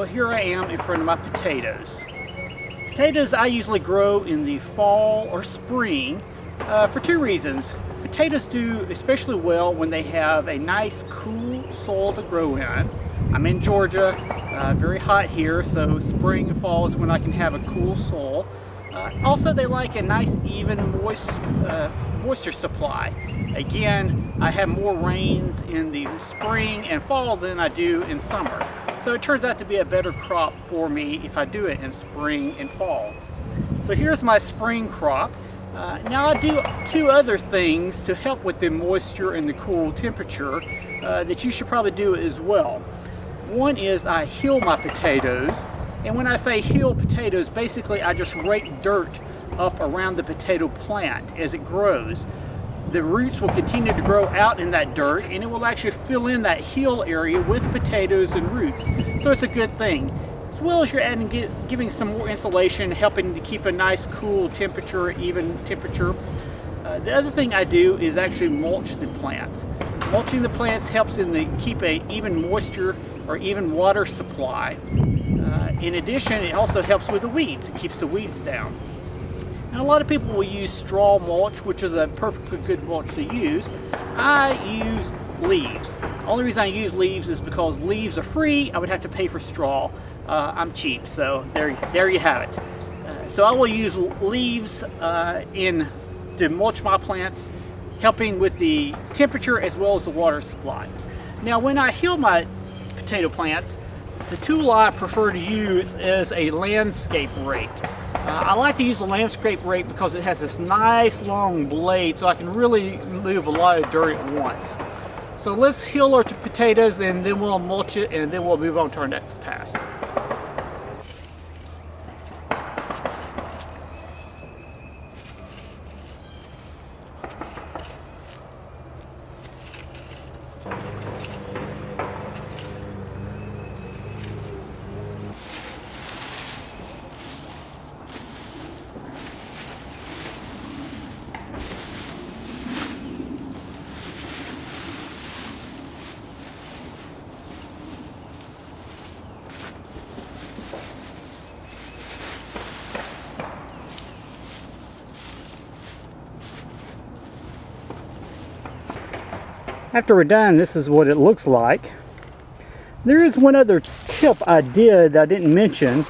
Well, here I am in front of my potatoes. Potatoes I usually grow in the fall or spring for two reasons. Potatoes do especially well when they have a nice cool soil to grow in. I'm in Georgia, very hot here, so spring and fall is when I can have a cool soil. Also, they like a nice even moisture supply. Again, I have more rains in the spring and fall than I do in summer. So it turns out to be a better crop for me if I do it in spring and fall. So here's my spring crop. Now I do two other things to help with the moisture and the cool temperature that you should probably do as well. One is I hill my potatoes, and when I say hill potatoes, basically I just rake dirt up around the potato plant as it grows. The roots will continue to grow out in that dirt, and it will actually fill in that hill area with potatoes and roots. So it's a good thing. As well as you're adding, giving some more insulation, helping to keep a nice cool temperature, even temperature. The other thing I do is actually mulch the plants. Mulching the plants helps in the keep a even moisture or even water supply. In addition, it also helps with the weeds. It keeps the weeds down. And a lot of people will use straw mulch, which is a perfectly good mulch to use. I use leaves. The only reason I use leaves is because leaves are free. I would have to pay for straw. I'm cheap, so there you have it. So I will use leaves to mulch my plants, helping with the temperature as well as the water supply. Now, when I hill my potato plants, the tool I prefer to use is a landscape rake. I like to use a landscape rake because it has this nice long blade, so I can really move a lot of dirt at once. So let's hill our potatoes, and then we'll mulch it, and then we'll move on to our next task. After we're done, this is what it looks like. There is one other tip I did that I didn't mention,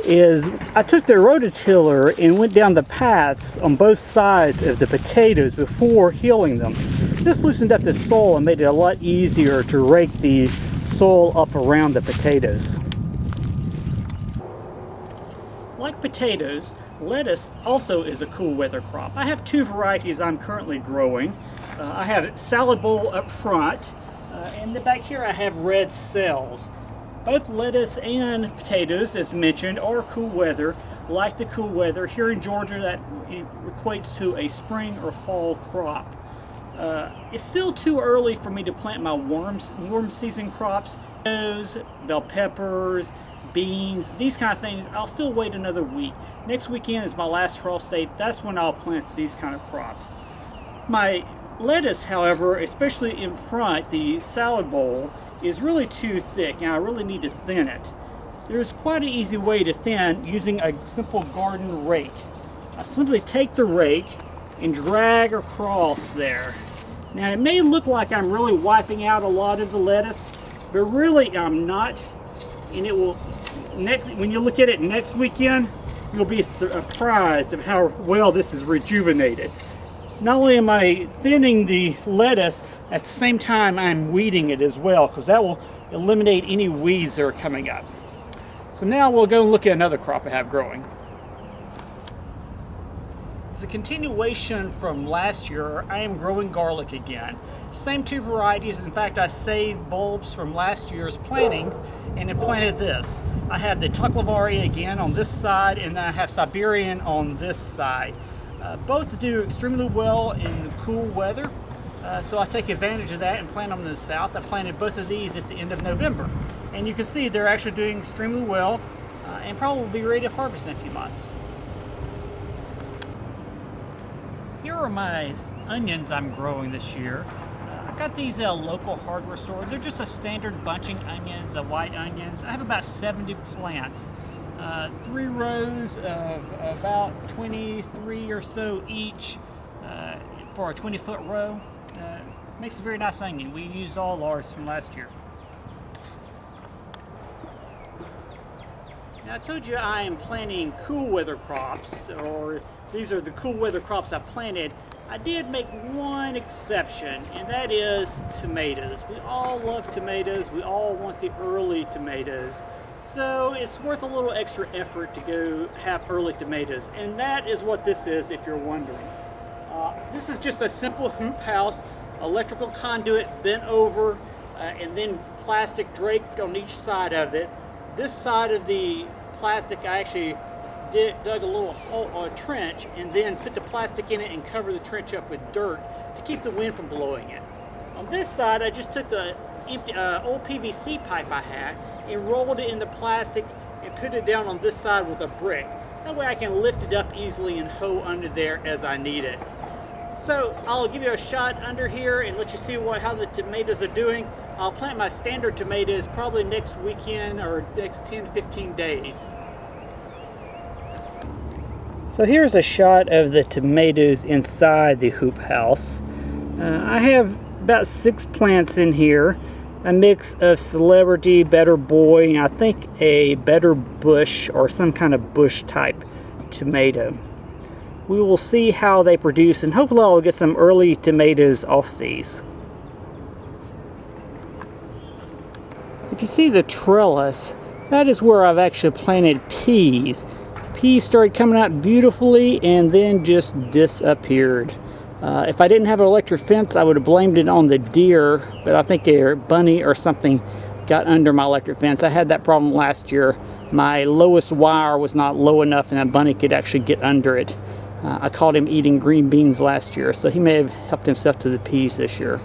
is I took the rototiller and went down the paths on both sides of the potatoes before hilling them. This loosened up the soil and made it a lot easier to rake the soil up around the potatoes. Like potatoes, lettuce also is a cool weather crop. I have two varieties I'm currently growing. I have salad bowl up front, and back here I have red cells. Both lettuce and potatoes, as mentioned, are cool weather. Like the cool weather, here in Georgia that equates to a spring or fall crop. It's still too early for me to plant my warm season crops. Those, bell peppers, beans, these kind of things, I'll still wait another week. Next weekend is my last frost date. That's when I'll plant these kind of crops. My lettuce, however, especially in front, the salad bowl, is really too thick, and I really need to thin it. There's quite an easy way to thin using a simple garden rake. I simply take the rake and drag across there. Now, it may look like I'm really wiping out a lot of the lettuce, but really I'm not. And it will, when you look at it next weekend, you'll be surprised of how well this is rejuvenated. Not only am I thinning the lettuce, at the same time I'm weeding it as well, because that will eliminate any weeds that are coming up. So now we'll go and look at another crop I have growing. As a continuation from last year, I am growing garlic again. Same two varieties. In fact, I saved bulbs from last year's planting and have planted this. I have the Taklavari again on this side, and then I have Siberian on this side. Both do extremely well in cool weather, so I take advantage of that and plant them in the south. I planted both of these at the end of November, and you can see they're actually doing extremely well and probably will be ready to harvest in a few months. Here are my onions I'm growing this year. I got these local hardware store. They're just a standard bunching onions, white onions. I have about 70 plants. 3 rows of about 23 or so each for a 20-foot row. Makes a very nice onion. We used all ours from last year. Now I told you I am planting cool weather crops, or these are the cool weather crops I planted. I did make one exception, and that is tomatoes. We all love tomatoes. We all want the early tomatoes. So it's worth a little extra effort to go have early tomatoes. And that is what this is, if you're wondering. This is just a simple hoop house, electrical conduit bent over, and then plastic draped on each side of it. This side of the plastic, I actually dug a little hole, trench, and then put the plastic in it and cover the trench up with dirt to keep the wind from blowing it. On this side, I just took the empty, old PVC pipe I had and rolled it in the plastic and put it down on this side with a brick. That way I can lift it up easily and hoe under there as I need it. So I'll give you a shot under here and let you see how the tomatoes are doing. I'll plant my standard tomatoes probably next weekend or next 10 to 15 days. So here's a shot of the tomatoes inside the hoop house. I have about 6 plants in here. A mix of Celebrity, Better Boy, and I think a Better Bush or some kind of bush type tomato. We will see how they produce, and hopefully I'll get some early tomatoes off these. If you see the trellis, that is where I've actually planted peas. Peas started coming out beautifully and then just disappeared. If I didn't have an electric fence, I would have blamed it on the deer, but I think a bunny or something got under my electric fence. I had that problem last year. My lowest wire was not low enough and a bunny could actually get under it. I caught him eating green beans last year, so he may have helped himself to the peas this year.